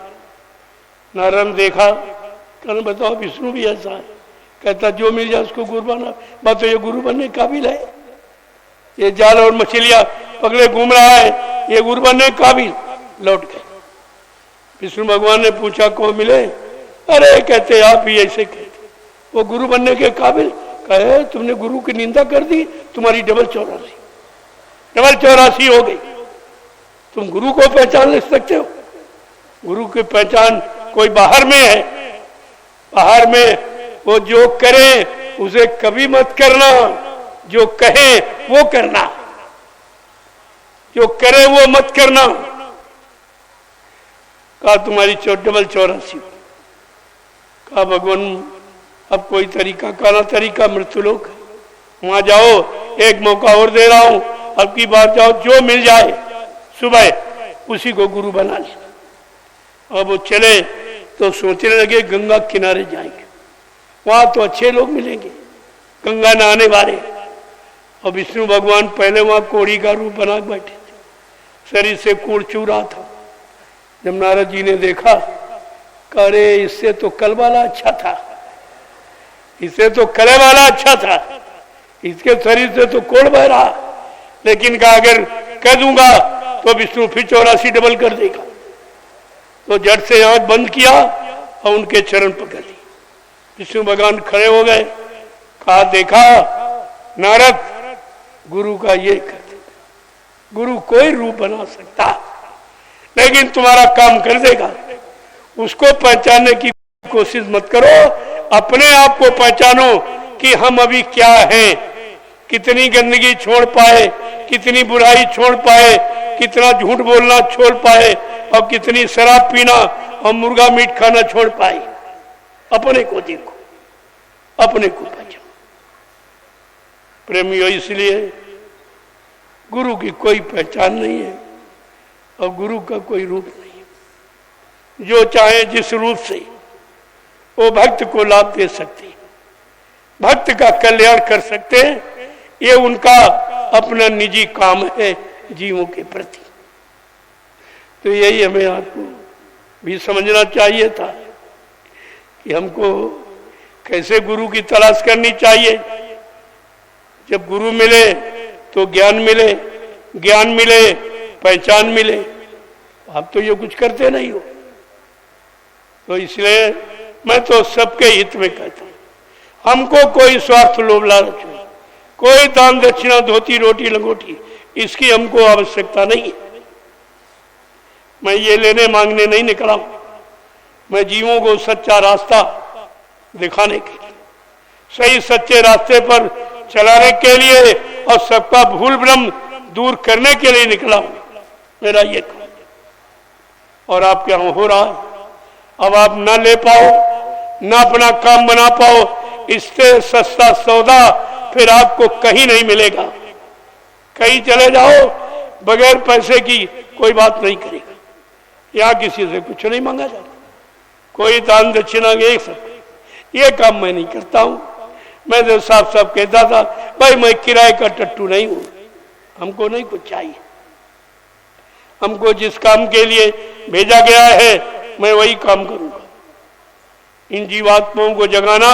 नारद ने देखा, कहना बताओ विष्णु भी ऐसा है? कहता जो मिल जाए उसको गुरु बना। बात तो ये गुरु बनने के काबिल है, ये जाल और मछलियां पकड़े घूम रहा है, ये गुरु बनने के काबिल। लौट गए। विष्णु भगवान ने पूछा कौन मिले? अरे कहते आप ही ऐसे कहते, वो गुरु बनने के काबिल। कहे तुमने गुरु की निंदा कर दी, तुम्हारी डबल 84 हो गई। तुम गुरु को पहचान सकते हो? गुरु की पहचान कोई बाहर में है, बाहर में वो जो करे उसे कभी मत करना, जो कहे वो करना, जो करे वो मत करना। कहा तुम्हारी डबल 84। कहा भगवान अब कोई तरीका, काला तरीका मृत्युलोक है, वहां जाओ, एक मौका और दे रहा हूं, अब की बार जाओ, जो मिल जाए सुबह उसी को गुरु बना ले। अब वो चले तो सोचने लगे गंगा किनारे जाएंगे, वहां तो अच्छे लोग मिलेंगे, गंगा नहाने वाले। और विष्णु भगवान पहले वहां कोड़ी का रूप बना बैठे थे, शरीर से कूड़ चू रहा था। जब नारद जी ने देखा, अरे इससे तो कल वाला अच्छा था, इससे तो कले वाला अच्छा था, इसके शरीर से तो कोड़ बह रहा। लेकिन कहा अगर कह दूंगा तो विष्णु फिर 84 डबल कर देगा। तो झट से आंख बंद किया और उनके चरण पकड़ लिए। विष्णु भगवान खड़े हो गए। कहा देखा नारद, गुरु का ये कर, गुरु कोई रूप बना सकता, लेकिन तुम्हारा काम कर देगा। उसको पहचानने की कोशिश मत करो, अपने आप को पहचानो कि हम अभी क्या हैं, कितनी गंदगी छोड़ पाए, कितनी बुराई छोड़ पाए, कितना झूठ बोलना छोड़ पाए, और कितनी शराब पीना और मुर्गा मीट खाना छोड़ पाए। अपने को देखो, अपने को पहचानो। प्रेमियों, इसलिए गुरु की कोई पहचान नहीं है और गुरु का कोई रूप नहीं है। जो चाहे जिस रूप से वो भक्त को लाभ दे सकते हैं, भक्त का कल्याण कर सकते हैं। ये उनका अपना निजी काम है जीवों के प्रति। तो यही हमें आपको भी समझना चाहिए था कि हमको कैसे गुरु की तलाश करनी चाहिए। जब गुरु मिले तो ज्ञान मिले, ज्ञान मिले पहचान मिले। आप तो ये कुछ करते नहीं हो। तो इसलिए मैं तो सबके हित में कहता हूं, हमको कोई स्वार्थ लोभ लालच नहीं, कोई दान दक्षिणा धोती रोटी लंगोटी इसकी हमको आवश्यकता नहीं है। मैं ये लेने मांगने नहीं निकला हूं, मैं जीवों को सच्चा रास्ता दिखाने के लिए, सही सच्चे रास्ते पर चलाने के लिए और सबका भूल भ्रम दूर करने के लिए निकला हूं। मेरा ये काम और आपके यहां हो रहा है। अब आप ना ले पाओ, ना अपना काम बना पाओ, इससे सस्ता सौदा फिर आपको कहीं नहीं मिलेगा। कहीं चले जाओ बगैर पैसे की कोई बात नहीं करेगा। यहां किसी से कुछ नहीं मांगा जाता, कोई दान दक्षिणा ये सब ये काम मैं नहीं करता हूं। मैं तो साफ साफ कहता था, भाई मैं किराए का टट्टू नहीं हूं, हमको नहीं कुछ चाहिए। हमको जिस काम के लिए भेजा गया है मैं वही काम करूंगा। इन जीवात्माओं को जगाना,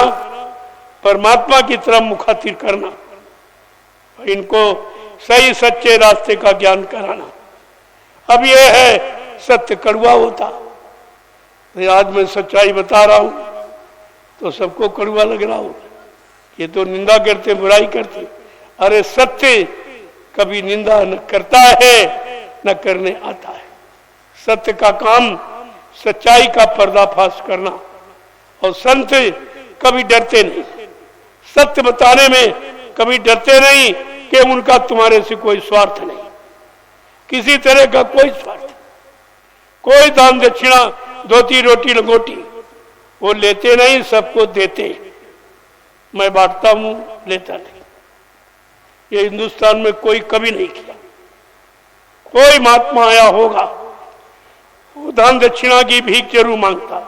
परमात्मा की तरफ मुखातिब करना, इनको सही सच्चे रास्ते का ज्ञान कराना। अब यह है सत्य कड़वा होता। आज मैं सच्चाई बता रहा हूं तो सबको कड़वा लग रहा होगा, ये तो निंदा करते बुराई करते। अरे सत्य कभी निंदा न करता है न करने आता है। सत्य का काम सच्चाई का पर्दाफाश करना, और संत कभी डरते नहीं, सत्य बताने में कभी डरते नहीं कि उनका तुम्हारे से कोई स्वार्थ नहीं, किसी तरह का कोई स्वार्थ, कोई दान दक्षिणा धोती रोटी लंगोटी वो लेते नहीं, सबको देते। मैं बांटता हूं, लेता नहीं। ये हिंदुस्तान में कोई कभी नहीं किया। कोई महात्मा आया होगा वो दान दक्षिणा की भीख जरूर मांगता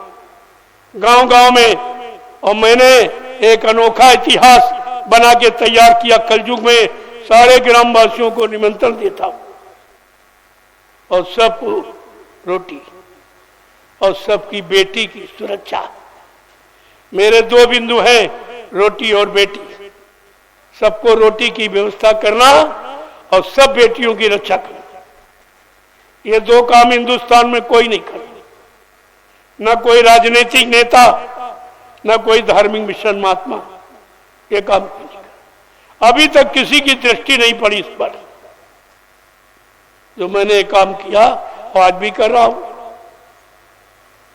गांव गांव में। और मैंने एक अनोखा इतिहास बना के तैयार किया। कलयुग में सारे ग्रामवासियों को निमंत्रण देता हूं और सबको रोटी और सबकी बेटी की सुरक्षा। मेरे दो बिंदु हैं, रोटी और बेटी। सबको रोटी की व्यवस्था करना और सब बेटियों की रक्षा करना। ये दो काम हिंदुस्तान में कोई नहीं करता, न कोई राजनीतिक नेता न कोई धार्मिक मिशन महात्मा ये काम नहीं करता। अभी तक किसी की दृष्टि नहीं पड़ी इस पर। जो मैंने काम किया और आज भी कर रहा हूं,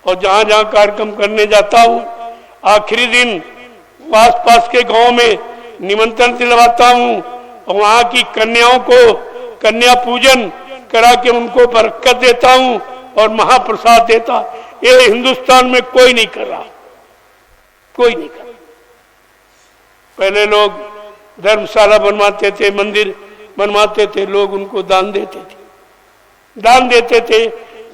और जहां जहां कार्यक्रम करने जाता हूं आखिरी दिन आस पास के गांव में निमंत्रण दिलवाता हूं और वहां की कन्याओं को कन्या पूजन करा के उनको बरकत देता हूं और महाप्रसाद देता। ये हिंदुस्तान में कोई नहीं कर रहा, कोई नहीं कर रहा। पहले लोग धर्मशाला बनवाते थे, मंदिर बनवाते थे, लोग उनको दान देते थे, दान देते थे,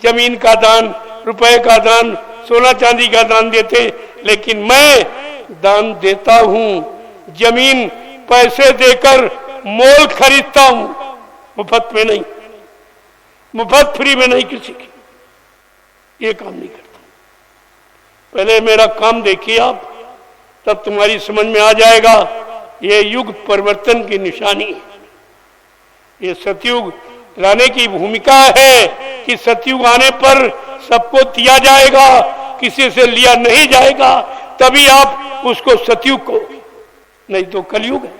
जमीन का दान, रुपए का दान, सोना चांदी का दान देते। लेकिन मैं दान देता हूं, जमीन पैसे देकर मोल खरीदता हूं, मुफ्त में नहीं, मुफ्त फ्री में नहीं किसी की। ये काम नहीं करता। पहले मेरा काम देखिए आप, तब तुम्हारी समझ में आ जाएगा ये युग परिवर्तन की निशानी है। ये सतयुग लाने की भूमिका है कि सतयुग आने पर सबको दिया जाएगा, किसी से लिया नहीं जाएगा। तभी आप उसको सतयुग को, नहीं तो कलयुग है।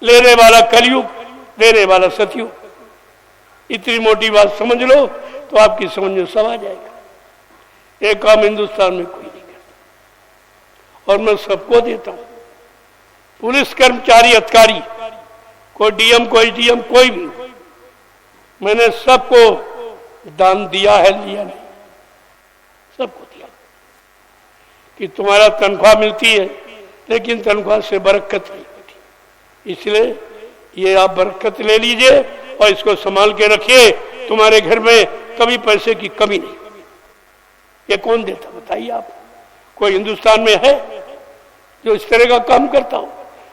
लेने वाला कलयुग, देने वाला सतयुग। इतनी मोटी बात समझ लो तो आपकी समझ में सब आ जाएगा। ये काम हिंदुस्तान में कोई नहीं करता और मैं सबको देता हूं। पुलिस कर्मचारी अधिकारी, कोई डीएम कोई डीएम कोई भी, मैंने सबको दान दिया है, लिया नहीं, सबको दिया। कि तुम्हारा तनख्वाह मिलती है लेकिन तनख्वाह से बरकत नहीं होती, इसलिए ये आप बरकत ले लीजिए और इसको संभाल के रखिए। तुम्हारे घर में कभी पैसे की कमी नहीं। ये कौन देता बताइए आप? कोई हिंदुस्तान में है जो इस तरह का काम करता हो?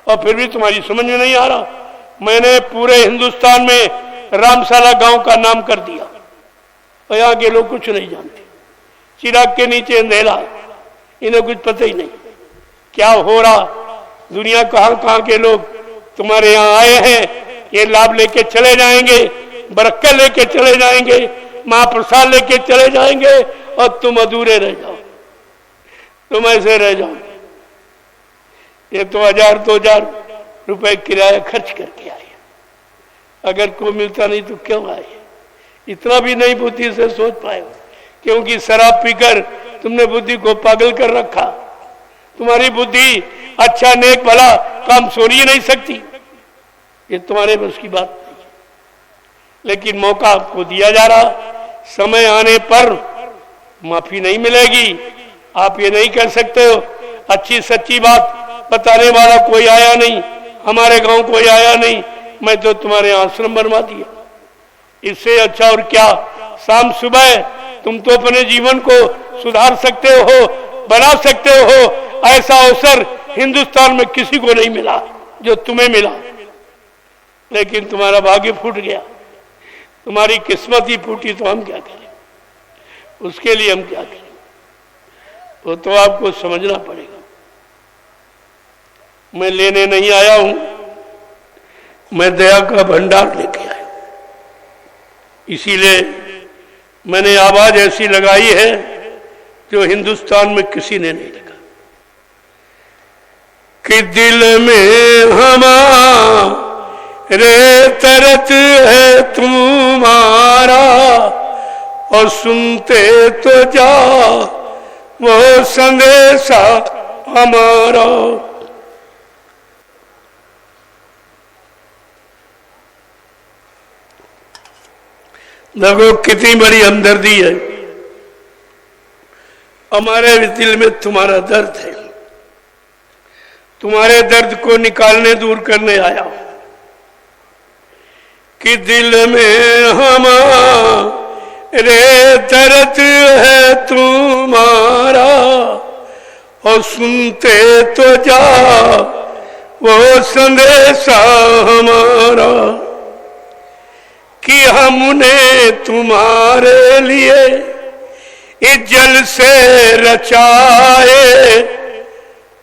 और फिर भी तुम्हारी समझ में नहीं आ रहा। मैंने पूरे हिंदुस्तान में रामशाला गांव का नाम कर दिया और यहाँ के लोग कुछ नहीं जानते। चिराग के नीचे अंधेरा, इन्हें कुछ पता ही नहीं क्या हो रहा। दुनिया कहाँ कहाँ के लोग तुम्हारे यहाँ आए हैं, ये लाभ लेके चले जाएंगे, बरक्कत लेके चले जाएंगे, महाप्रसाद लेके चले जाएंगे और तुम अधूरे रह जाओ, तुम ऐसे रह जाओगे। ये तो 1000-2000 रुपए किराया खर्च करके आए, अगर कोई मिलता नहीं तो क्यों आए? इतना भी नहीं बुद्धि से सोच पाए, क्योंकि शराब पीकर तुमने बुद्धि को पागल कर रखा। तुम्हारी बुद्धि अच्छा नेक भला काम सोच ही नहीं सकती, ये तुम्हारे बस की बात नहीं। लेकिन मौका आपको दिया जा रहा, समय आने पर माफी नहीं मिलेगी। आप ये नहीं कर सकते हो अच्छी सच्ची बात बताने वाला कोई आया नहीं, हमारे गांव कोई आया नहीं, मैं तो तुम्हारे आश्रम बनवा दिया। इससे अच्छा और क्या? शाम सुबह तुम तो अपने जीवन को सुधार सकते हो, बना सकते हो। ऐसा अवसर हिंदुस्तान में किसी को नहीं मिला जो तुम्हें मिला। लेकिन तुम्हारा भाग्य फूट गया, तुम्हारी किस्मत ही फूटी, तो हम क्या करें? उसके लिए हम क्या करें? वो तो आपको समझना पड़ेगा। मैं लेने नहीं आया हूं, मैं दया का भंडार लेके आया। इसीलिए मैंने आवाज ऐसी लगाई है जो हिंदुस्तान में किसी ने नहीं लगा, कि दिल में हमारे तरत है तुम्हारा, और सुनते तो जा वो संदेशा हमारा। देखो कितनी बड़ी हमदर्दी है। हमारे दिल में तुम्हारा दर्द है, तुम्हारे दर्द को निकालने दूर करने आया हूं। कि दिल में हमारे दर्द है तुम्हारा, और सुनते तो जा वो संदेशा हमारा। कि हमने तुम्हारे लिए इस जल से रचाए,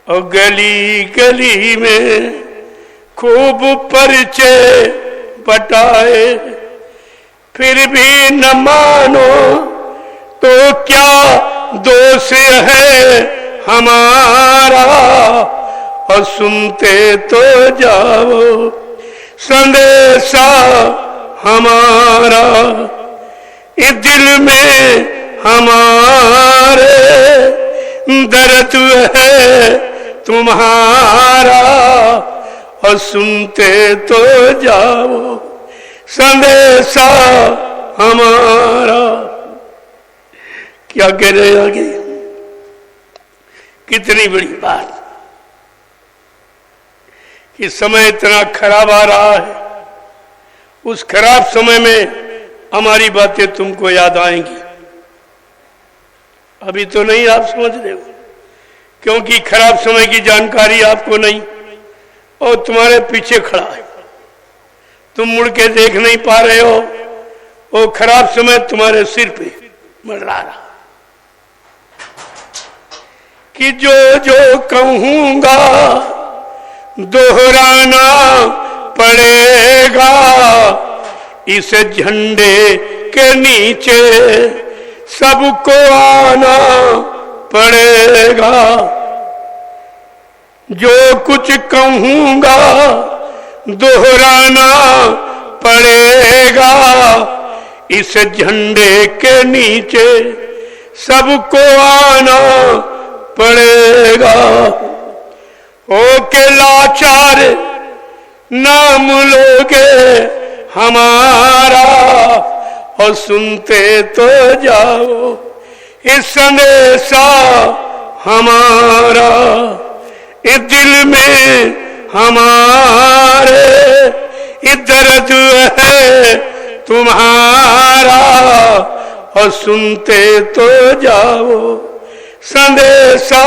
और गली गली में खूब परिचय बटाए। फिर भी न मानो तो क्या दोष है हमारा, और सुनते तो जाओ संदेशा हमारा। इस दिल में हमारे दर्द है तुम्हारा, और सुनते तो जाओ संदेशा हमारा। क्या कह रहे आगे? कितनी बड़ी बात कि समय इतना खराब आ रहा है, उस खराब समय में हमारी बातें तुमको याद आएंगी। अभी तो नहीं आप समझ रहे हो, क्योंकि खराब समय की जानकारी आपको नहीं, और तुम्हारे पीछे खड़ा है, तुम मुड़ के देख नहीं पा रहे हो। वो खराब समय तुम्हारे सिर पे मंडरा रहा। कि जो जो कहूंगा दोहराना पड़ेगा, इस झंडे के नीचे सबको आना पड़ेगा। जो कुछ कहूंगा दोहराना पड़ेगा, इस झंडे के नीचे सबको आना पड़ेगा। होके लाचार नाम लोगे हमारा, और सुनते तो जाओ इस संदेशा हमारा। इस दिल में हमारे इस दर्द है तुम्हारा, और सुनते तो जाओ संदेशा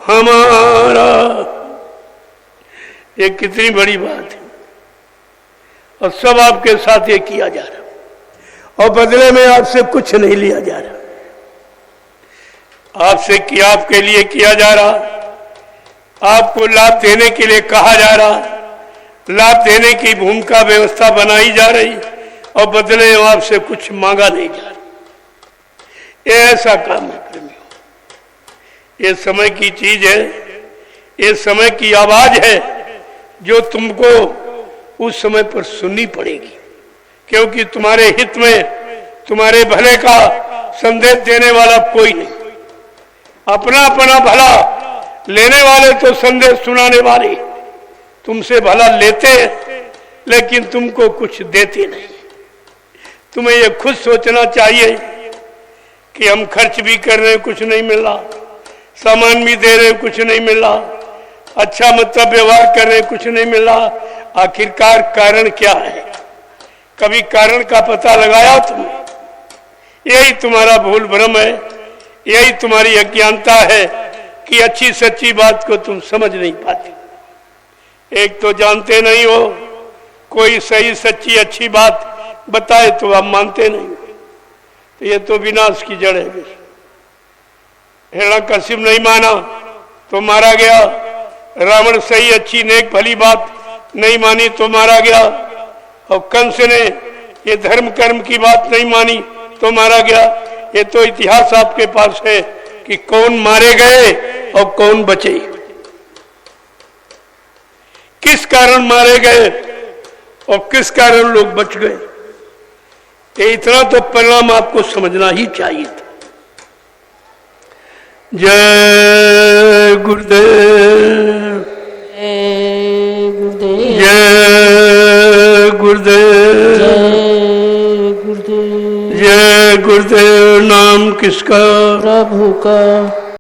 हमारा। ये कितनी बड़ी बात है, और सब आपके साथ ये किया जा रहा, और बदले में आपसे कुछ नहीं लिया जा रहा, आपसे किया, आपके लिए किया जा रहा, आपको लाभ देने के लिए कहा जा रहा, लाभ देने की भूमिका व्यवस्था बनाई जा रही, और बदले में आपसे कुछ मांगा नहीं जा रहा। ये ऐसा काम है प्रेमियों, ये समय की चीज है, ये समय की आवाज है जो तुमको उस समय पर सुननी पड़ेगी, क्योंकि तुम्हारे हित में, तुम्हारे भले का संदेश देने वाला कोई नहीं। अपना अपना भला लेने वाले तो संदेश सुनाने वाले तुमसे भला लेते हैं, लेकिन तुमको कुछ देते नहीं। तुम्हें यह खुद सोचना चाहिए कि हम खर्च भी कर रहे हैं, कुछ नहीं मिल रहा, सामान भी दे रहे हैं, कुछ नहीं मिल रहा, अच्छा मतलब व्यवहार कर रहे हैं, कुछ नहीं मिल रहा। आखिरकार कारण क्या है? कभी कारण का पता लगाया तुमने? यही तुम्हारा भूल भ्रम है, यही तुम्हारी अज्ञानता है कि अच्छी सच्ची बात को तुम समझ नहीं पाते। एक तो जानते नहीं हो, कोई सही सच्ची अच्छी बात बताए तो आप मानते नहीं, तो ये तो विनाश की जड़ है। हिरण्यकशिप नहीं माना तो मारा गया, रावण सही अच्छी नेक भली बात नहीं मानी तो मारा गया, और कंस ने ये धर्म कर्म की बात नहीं मानी तो मारा गया। ये तो इतिहास आपके पास है कि कौन मारे गए और कौन बचे, किस कारण मारे गए और किस कारण लोग बच गए। ये इतना तो परिणाम आपको समझना ही चाहिए था। जय गुरुदेव, जय गुरुदेव, जय गुरुदेव। नाम किसका? प्रभु का।